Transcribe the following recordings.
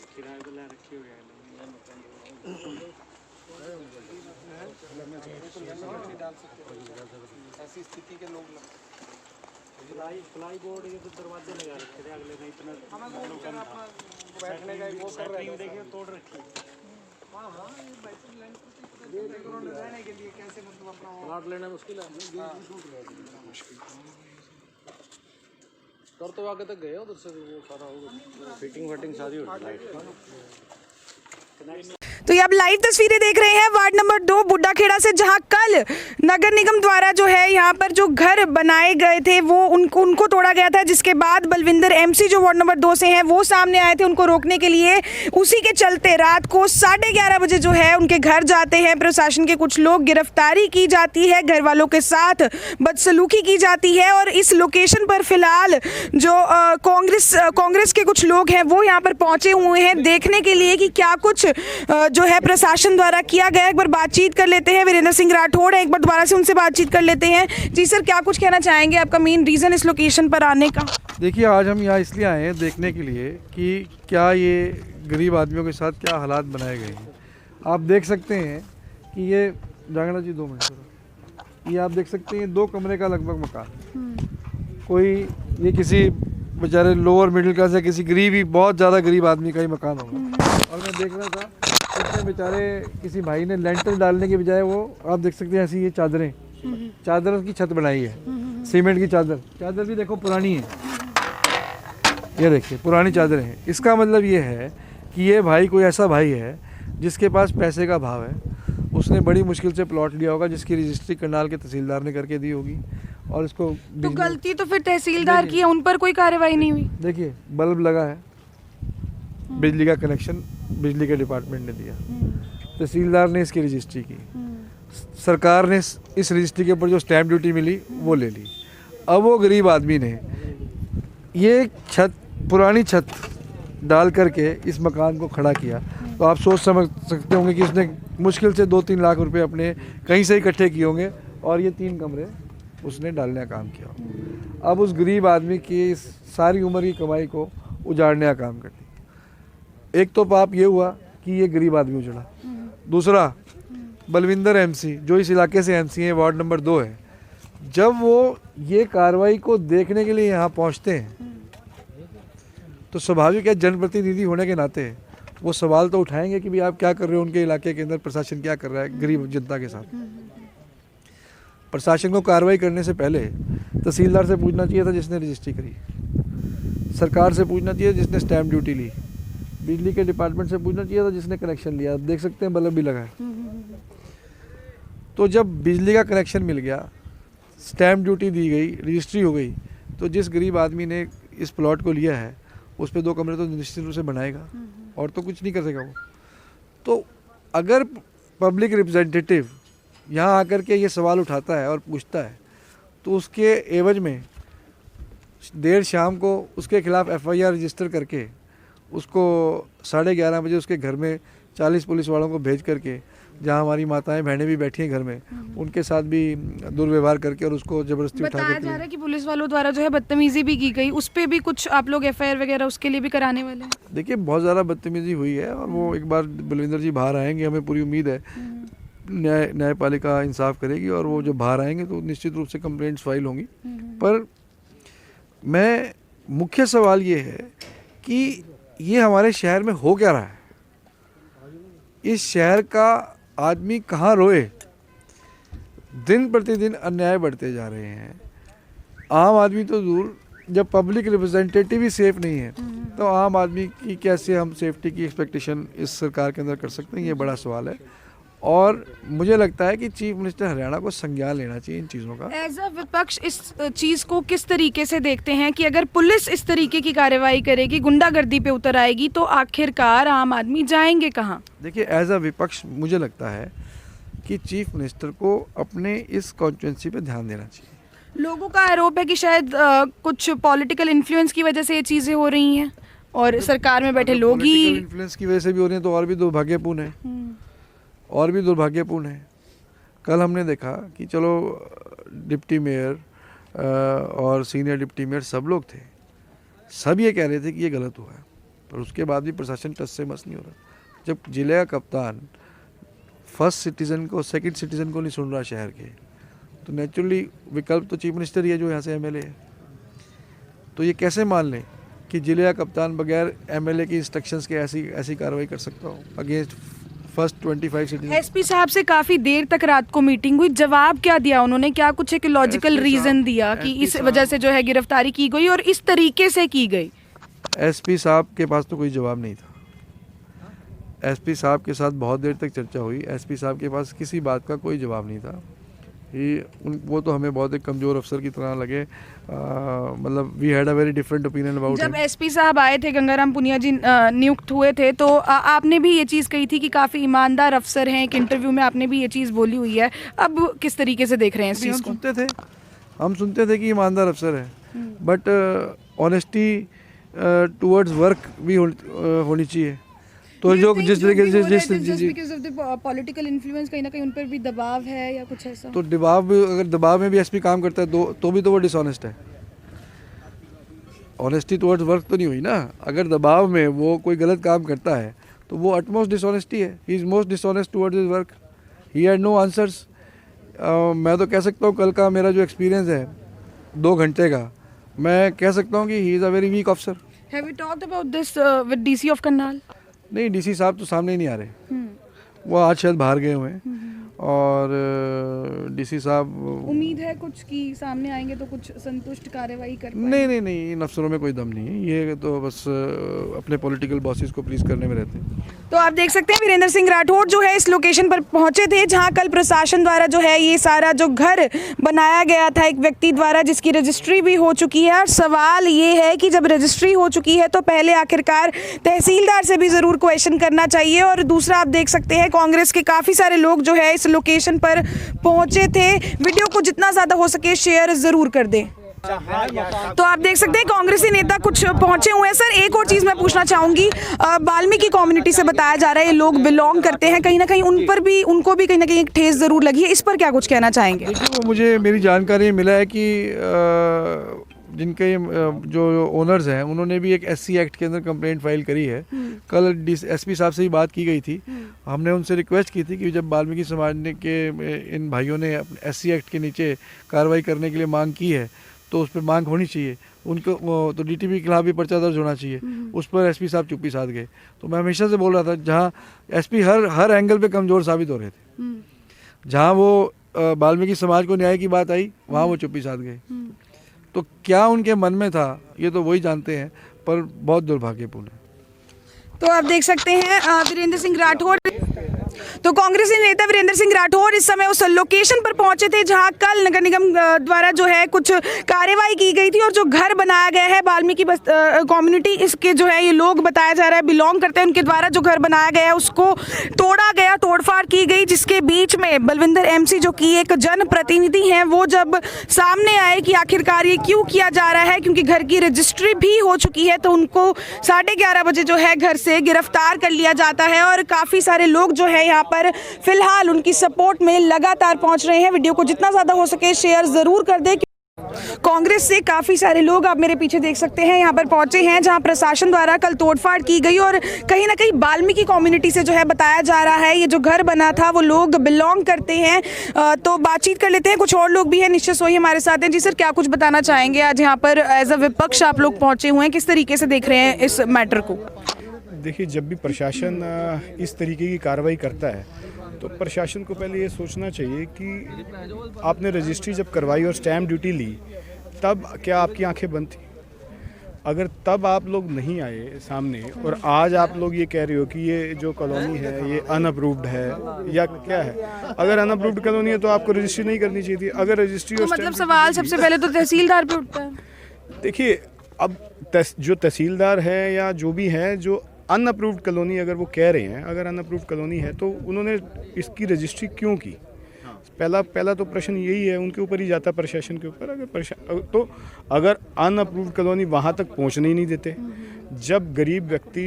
किराए पे ला रखी हो गया ऐसी स्थिति के लोग फ्लाई बोर्ड ये तो दरवाजे लगा रखे थे अगले में इतना बैठने का वो कर रहे हैं देखिए तोड़ रखी रहने के लिए कैसे मतलब अपना प्लॉट लेना मुश्किल है कर तो आगे तक गए उधर से वो सारा होगा फिटिंग वटिंग सारी हो लाइट तो ये आप लाइव तस्वीरें देख रहे हैं वार्ड नंबर 2 बुड्ढाखेड़ा से, जहां कल नगर निगम द्वारा जो है यहाँ पर जो घर बनाए गए थे वो उनको तोड़ा गया था, जिसके बाद बलविंदर एमसी जो वार्ड नंबर 2 से हैं वो सामने आए थे उनको रोकने के लिए। उसी के चलते रात को 11:30 बजे जो है उनके घर जाते हैं प्रशासन के कुछ लोग, गिरफ्तारी की जाती है, घर वालों के साथ बदसलूकी की जाती है। और इस लोकेशन पर फिलहाल जो कांग्रेस के कुछ लोग हैं वो यहाँ पर पहुंचे हुए हैं देखने के लिए कि क्या कुछ जो है प्रशासन द्वारा किया गया। एक बार बातचीत कर लेते हैं, वीरेंद्र सिंह राठौड़ है, एक बार दोबारा से उनसे बातचीत कर लेते हैं। जी सर, क्या कुछ कहना चाहेंगे, आपका मेन रीज़न इस लोकेशन पर आने का? देखिए, आज हम यहाँ इसलिए आए हैं देखने के लिए कि क्या ये गरीब आदमियों के साथ क्या हालात बनाए गए हैं। आप देख सकते हैं कि ये जांगड़ा जी 2 मिनट, ये आप देख सकते हैं 2 कमरे का लगभग मकान, कोई ये किसी बेचारे लोअर मिडिल क्लास या किसी गरीब ही बहुत ज़्यादा गरीब आदमी का ही मकान होगा। और मैं देख रहा था इसमें बेचारे किसी भाई ने लेंटर डालने के बजाय वो आप देख सकते हैं ऐसी ये चादरों की छत बनाई है, सीमेंट की चादर भी देखो पुरानी है, ये देखिए पुरानी चादरें हैं। इसका मतलब ये है कि ये भाई कोई ऐसा भाई है जिसके पास पैसे का भाव है, उसने बड़ी मुश्किल से प्लॉट लिया होगा जिसकी रजिस्ट्री करनाल के तहसीलदार ने करके दी होगी। और इसको तो गलती तो फिर तहसीलदार की है, उन पर कोई कार्रवाई नहीं हुई। देखिए बल्ब लगा है, बिजली का कनेक्शन बिजली के डिपार्टमेंट ने दिया, तहसीलदार ने इसकी रजिस्ट्री की, सरकार ने इस रजिस्ट्री के ऊपर जो स्टैंप ड्यूटी मिली वो ले ली। अब वो गरीब आदमी ने ये पुरानी छत डाल करके इस मकान को खड़ा किया, तो आप सोच समझ सकते होंगे कि उसने मुश्किल से 2-3 लाख रुपए अपने कहीं से इकट्ठे किए होंगे और ये 3 कमरे उसने डालने का काम किया। अब उस गरीब आदमी की सारी उम्र की कमाई को उजाड़ने का काम कर दिया। एक तो पाप ये हुआ कि ये गरीब आदमी उजड़ा, दूसरा बलविंदर एमसी जो इस इलाके से एमसी है, वार्ड नंबर 2 है, जब वो ये कार्रवाई को देखने के लिए यहाँ पहुँचते हैं तो स्वाभाविक है जनप्रतिनिधि होने के नाते वो सवाल तो उठाएंगे कि भाई आप क्या कर रहे हो, उनके इलाके के अंदर प्रशासन क्या कर रहा है गरीब जनता के साथ। प्रशासन को कार्रवाई करने से पहले तहसीलदार से पूछना चाहिए था जिसने रजिस्ट्री करी, सरकार से पूछना चाहिए जिसने स्टैंप ड्यूटी ली, बिजली के डिपार्टमेंट से पूछना चाहिए था जिसने कनेक्शन लिया। आप देख सकते हैं बल्ब भी लगा है। तो जब बिजली का कनेक्शन मिल गया, स्टैंप ड्यूटी दी गई, रजिस्ट्री हो गई, तो जिस गरीब आदमी ने इस प्लॉट को लिया है उस पर 2 कमरे तो निश्चित रूप से बनाएगा और तो कुछ नहीं कर सकेगा वो। तो अगर पब्लिक रिप्रेजेंटेटिव यहाँ आकर के ये सवाल उठाता है और पूछता है तो उसके एवज में देर शाम को उसके खिलाफ FIR रजिस्टर करके उसको 11:30 बजे उसके घर में 40 पुलिस वालों को भेज करके, जहाँ हमारी माताएं बहनें भी बैठी हैं घर में, उनके साथ भी दुर्व्यवहार करके और उसको जबरदस्ती उठा बताया जा रहा है कि पुलिस वालों द्वारा जो है बदतमीजी भी की गई, उस पर भी कुछ आप लोग FIR वगैरह उसके लिए भी कराने वाले हैं? देखिए बहुत ज़्यादा बदतमीजी हुई है और वो एक बार बलविंदर जी बाहर आएंगे, हमें पूरी उम्मीद है न्यायपालिका इंसाफ करेगी और वो जब बाहर आएंगे तो निश्चित रूप से कंप्लेंट्स फाइल होंगी। पर मैं मुख्य सवाल ये है कि ये हमारे शहर में हो क्या रहा है, इस शहर का आदमी कहाँ रोए। दिन प्रतिदिन अन्याय बढ़ते जा रहे हैं, आम आदमी तो दूर, जब पब्लिक रिप्रेजेंटेटिव ही सेफ नहीं है तो आम आदमी की कैसे हम सेफ्टी की एक्सपेक्टेशन इस सरकार के अंदर कर सकते हैं, ये बड़ा सवाल है। और मुझे लगता है कि चीफ मिनिस्टर हरियाणा को संज्ञान लेना चाहिए इन चीज़ों का। एज अ विपक्ष इस चीज़ को किस तरीके से देखते हैं कि अगर पुलिस इस तरीके की कार्रवाई करेगी, गुंडागर्दी पे उतर आएगी, तो आखिरकार आम आदमी जाएंगे कहाँ? देखिए एज अ विपक्ष मुझे लगता है कि चीफ मिनिस्टर को अपने इस कॉन्स्टिट्यूंसी पे ध्यान देना चाहिए। लोगों का आरोप है कि शायद कुछ पॉलिटिकल इन्फ्लुएंस की वजह से ये चीज़ें हो रही हैं और सरकार में बैठे लोग ही इन्फ्लुएंस की वजह से भी हो रही है तो और भी दुर्भाग्यपूर्ण है, और भी दुर्भाग्यपूर्ण है। कल हमने देखा कि चलो डिप्टी मेयर और सीनियर डिप्टी मेयर सब लोग थे, सब ये कह रहे थे कि ये गलत हुआ है, पर उसके बाद भी प्रशासन टस से मस नहीं हो रहा। जब जिले का कप्तान फर्स्ट सिटीज़न को, सेकंड सिटीज़न को नहीं सुन रहा शहर के, तो नेचुरली विकल्प तो चीफ मिनिस्टर ही है जो यहाँ से एमएलए है। तो ये कैसे मान लें कि जिले का कप्तान बगैर एमएलए की इंस्ट्रक्शंस के ऐसी कार्रवाई कर सकता हो अगेंस्ट फर्स्ट 25 सिटीजन। एसपी साहब से काफी देर तक रात को मीटिंग हुई, जवाब क्या दिया उन्होंने? क्या कुछ एक लॉजिकल रीजन दिया कि इस वजह से जो है गिरफ्तारी की गई और इस तरीके से की गई? एसपी साहब के पास तो कोई जवाब नहीं था। एसपी साहब के साथ बहुत देर तक चर्चा हुई, एसपी साहब के पास किसी बात का कोई जवाब नहीं था। वो तो हमें बहुत एक कमज़ोर अफसर की तरह लगे, मतलब we had a very different opinion about. जब एसपी साहब आए थे, गंगाराम पुनिया जी नियुक्त हुए थे, तो आपने भी ये चीज़ कही थी कि काफ़ी ईमानदार अफसर हैं। एक इंटरव्यू में आपने भी ये चीज़ बोली हुई है। अब किस तरीके से देख रहे हैं इस चीज़ को? हम सुनते थे कि ईमानदार अफसर है, बट ऑनेस्टी टुवर्ड्स वर्क भी होनी चाहिए। तो जो जिस तरीके से पॉलिटिकल इन्फ्लुएंस कहीं ना कहीं उन पर भी दबाव है या कुछ ऐसा, तो अगर दबाव में भी एसपी काम करता है तो भी तो वो डिसऑनेस्ट है। ऑनेस्टी टुवर्ड्स वर्क तो नहीं हुई ना। अगर दबाव में वो कोई गलत काम करता है तो वो अटमोस्ट डिसऑनेस्टी है। He is most dishonest towards his work. He had no answers. मैं तो कह सकता हूँ कल का मेरा जो एक्सपीरियंस है 2 घंटे का, मैं कह सकता हूँ कि he is a very weak officer. Have you talked about this with DC of Karnal? नहीं, डीसी साहब तो सामने ही नहीं आ रहे। वो आज शायद बाहर गए हुए हैं और डीसी साहब, उम्मीद है कुछ की सामने आएंगे तो कुछ संतुष्ट कार्रवाई कर पाएंगे? नहीं, इन अफसरों में कोई दम नहीं है। ये तो बस अपने पॉलिटिकल बॉसेस को प्लीज करने में रहते हैं। तो आप देख सकते हैं वीरेंद्र सिंह राठौड़ जो है इस लोकेशन पर पहुंचे थे जहां कल प्रशासन द्वारा जो है ये सारा जो घर बनाया गया था एक व्यक्ति द्वारा, जिसकी रजिस्ट्री भी हो चुकी है। और सवाल ये है कि जब रजिस्ट्री हो चुकी है तो पहले आखिरकार तहसीलदार से भी ज़रूर क्वेश्चन करना चाहिए। और दूसरा, आप देख सकते हैं कांग्रेस के काफ़ी सारे लोग जो है इस लोकेशन पर पहुंचे थे। वीडियो को जितना ज़्यादा हो सके शेयर ज़रूर कर दें। तो आप देख सकते हैं कांग्रेसी नेता कुछ पहुंचे हुए हैं। सर, एक और चीज़ मैं पूछना चाहूँगी, वाल्मीकि कम्युनिटी से बताया जा रहा है ये लोग बिलोंग करते हैं, कहीं ना कहीं उनको भी कहीं ना कहीं एक ठेस ज़रूर लगी है। इस पर क्या कुछ कहना चाहेंगे? देखिए, मुझे मेरी जानकारी मिला है कि जिनके जो ओनर्स हैं उन्होंने भी एक SC एक्ट के अंदर कंप्लेंट फाइल करी है। कल एसपी साहब से ही बात की गई थी। हमने उनसे रिक्वेस्ट की थी कि जब वाल्मीकि समाज ने के इन भाइयों ने SC एक्ट के नीचे कार्रवाई करने के लिए मांग की है तो उस पर मांग होनी चाहिए। उनको तो DTP के खिलाफ भी पर्चा दर्ज होना चाहिए। उस पर SP साहब चुप्पी साध गए। तो मैं हमेशा से बोल रहा था, जहाँ SP हर एंगल पे कमज़ोर साबित हो रहे थे, जहाँ वो वाल्मीकि समाज को न्याय की बात आई वहाँ वो चुप्पी साध गए। तो क्या उनके मन में था ये तो वही जानते हैं, पर बहुत दुर्भाग्यपूर्ण है। तो आप देख सकते हैं वीरेंद्र सिंह राठौड़, तो कांग्रेसी नेता वीरेंद्र सिंह राठौड़ इस समय उस लोकेशन पर पहुंचे थे जहां कल नगर निगम द्वारा जो है कुछ कार्रवाई की गई थी। और जो घर बनाया गया है वाल्मीकि कम्युनिटी, इसके जो है ये लोग बताया जा रहा है बिलोंग करते हैं, उनके द्वारा जो घर बनाया गया है उसको तोड़ा गया, तोड़फाड़ की गई, जिसके बीच में बलविंदर MC जो कि एक जनप्रतिनिधि हैं, वो जब सामने आए कि आखिरकार ये क्यों किया जा रहा है, क्योंकि घर की रजिस्ट्री भी हो चुकी है, तो उनको 11:30 बजे जो है घर से गिरफ्तार कर लिया जाता है। और काफ़ी सारे लोग जो है यहाँ पर फिलहाल उनकी सपोर्ट में लगातार पहुंच रहे हैं। वीडियो को जितना ज़्यादा हो सके शेयर ज़रूर कर दें। कांग्रेस से काफ़ी सारे लोग आप मेरे पीछे देख सकते हैं यहाँ पर पहुंचे हैं जहां प्रशासन द्वारा कल तोड़फाड़ की गई और कहीं ना कहीं वाल्मीकि कम्युनिटी से जो है बताया जा रहा है ये जो घर बना था वो लोग बिलोंग करते हैं। तो बातचीत कर लेते हैं, कुछ और लोग भी हैं। निश्चित सोही हमारे साथ हैं। जी सर, क्या कुछ बताना चाहेंगे? आज यहाँ पर एज अ विपक्ष आप लोग पहुँचे हुए हैं, किस तरीके से देख रहे हैं इस मैटर को? देखिए, जब भी प्रशासन इस तरीके की कार्रवाई करता है तो प्रशासन को पहले ये सोचना चाहिए कि आपने रजिस्ट्री जब करवाई और स्टैम्प ड्यूटी ली, तब क्या आपकी आंखें बंद थी? अगर तब आप लोग नहीं आए सामने और आज आप लोग ये कह रहे हो कि ये जो कॉलोनी है ये अनअप्रूव्ड है या क्या है, अगर अनअप्रूव्ड कॉलोनी है तो आपको रजिस्ट्री नहीं करनी चाहिए थी। अगर रजिस्ट्री तो मतलब सवाल सबसे पहले तो तहसीलदार पे उठता है। देखिए, अब जो तहसीलदार है या जो भी है, जो अनअप्रूव्ड कॉलोनी अगर वो कह रहे हैं, अगर अनअप्रूव्ड कॉलोनी है तो उन्होंने इसकी रजिस्ट्री क्यों की? पहला तो प्रश्न यही है, उनके ऊपर ही जाता है, प्रशासन के ऊपर। अगर अनअप्रूव्ड कॉलोनी वहाँ तक पहुँचने ही नहीं देते, जब गरीब व्यक्ति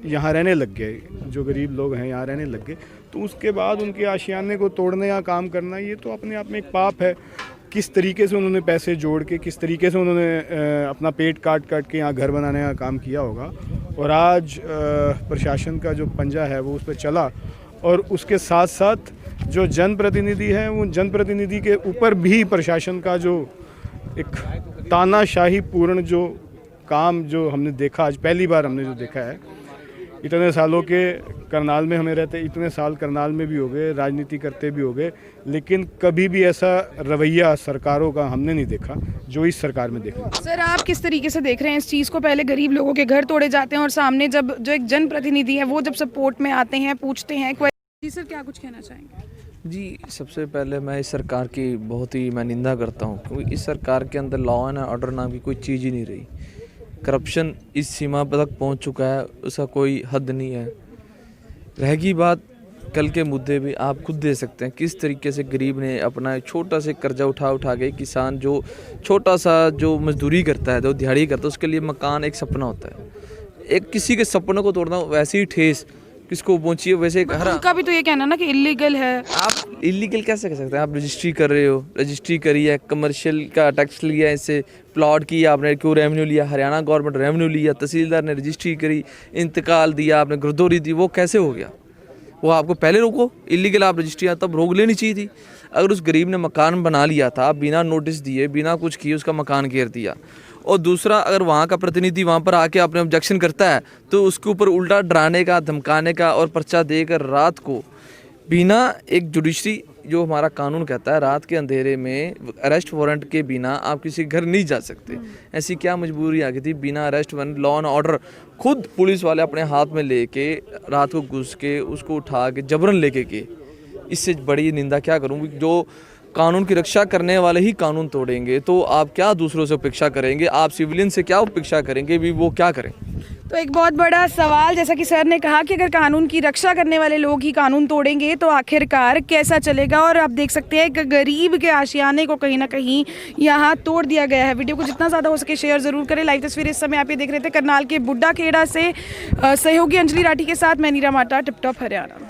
यहाँ रहने लग गए, जो गरीब लोग हैं यहाँ रहने लग गए, तो उसके बाद उनके आशियाने को तोड़ने या काम करना, ये तो अपने आप में एक पाप है। किस तरीके से उन्होंने पैसे जोड़ के, किस तरीके से उन्होंने अपना पेट काट के यहाँ घर बनाने का काम किया होगा, और आज प्रशासन का जो पंजा है वो उस पर चला, और उसके साथ साथ जो जनप्रतिनिधि हैं, वो जनप्रतिनिधि के ऊपर भी प्रशासन का जो एक तानाशाही पूर्ण जो काम जो हमने देखा, आज पहली बार हमने जो देखा है। इतने सालों के करनाल में हमें रहते, इतने साल करनाल में भी हो गए, राजनीति करते भी हो गए, लेकिन कभी भी ऐसा रवैया सरकारों का हमने नहीं देखा जो इस सरकार में देखा। सर, आप किस तरीके से देख रहे हैं इस चीज़ को? पहले गरीब लोगों के घर तोड़े जाते हैं और सामने जब जो एक जनप्रतिनिधि है वो जब सपोर्ट में आते हैं, पूछते हैं। जी सर, क्या कुछ कहना चाहेंगे? जी, सबसे पहले मैं इस सरकार की बहुत ही निंदा करता हूँ, क्योंकि इस सरकार के अंदर लॉ एंड ऑर्डर नाम की कोई चीज़ ही नहीं रही। करप्शन इस सीमा तक पहुँच चुका है, उसका कोई हद नहीं है। रहेगी बात कल के मुद्दे भी, आप खुद दे सकते हैं किस तरीके से गरीब ने अपना छोटा से कर्जा उठा के, किसान जो छोटा सा जो मजदूरी करता है, जो दिहाड़ी करता है, उसके लिए मकान एक सपना होता है। एक किसी के सपनों को तोड़ना वैसे ही ठेस किसको पहुंची है, वैसे उनका भी तो ये कहना ना कि इलीगल है। आप इलीगल कैसे कह सकते हैं? आप रजिस्ट्री कर रहे हो, रजिस्ट्री करी है, कमर्शियल का टैक्स लिया, इससे प्लॉट किया आपने, क्यों रेवेन्यू लिया, हरियाणा गवर्नमेंट रेवेन्यू लिया, तहसीलदार ने रजिस्ट्री करी, इंतकाल दिया आपने, गिरदौरी दी, वो कैसे हो गया? वो आपको पहले रोको, इलीगल आप रजिस्ट्री तब रोक लेनी चाहिए थी। अगर उस गरीब ने मकान बना लिया था बिना नोटिस दिए, बिना कुछ किए, उसका मकान घेर दिया, और दूसरा अगर वहाँ का प्रतिनिधि वहाँ पर आके अपने ऑब्जेक्शन करता है तो उसके ऊपर उल्टा डराने का, धमकाने का और पर्चा देकर रात को बिना एक जुडिशरी, जो हमारा कानून कहता है, रात के अंधेरे में अरेस्ट वारंट के बिना आप किसी के घर नहीं जा सकते। ऐसी क्या मजबूरी आ गई थी? बिना arrest warrant, law and order खुद पुलिस वाले अपने हाथ में लेके रात को घुस के उसको उठा के जबरन लेके गए। इससे बड़ी निंदा क्या करूँ? जो कानून की रक्षा करने वाले ही कानून तोड़ेंगे तो आप क्या दूसरों से अपेक्षा करेंगे? आप सिविलियन से क्या अपेक्षा करेंगे? भी वो क्या करें? तो एक बहुत बड़ा सवाल, जैसा कि सर ने कहा कि अगर कानून की रक्षा करने वाले लोग ही कानून तोड़ेंगे तो आखिरकार कैसा चलेगा? और आप देख सकते हैं कि गरीब के आशियाने को कहीं ना कहीं यहाँ तोड़ दिया गया है। वीडियो को जितना ज़्यादा हो सके शेयर ज़रूर करें। लाइव तस्वीरें इस समय आप ये देख रहे थे करनाल के बुड्ढा खेड़ा से। सहयोगी अंजलि राठी के साथ मैं नीरा माटा, टिप टॉप हरियाणा।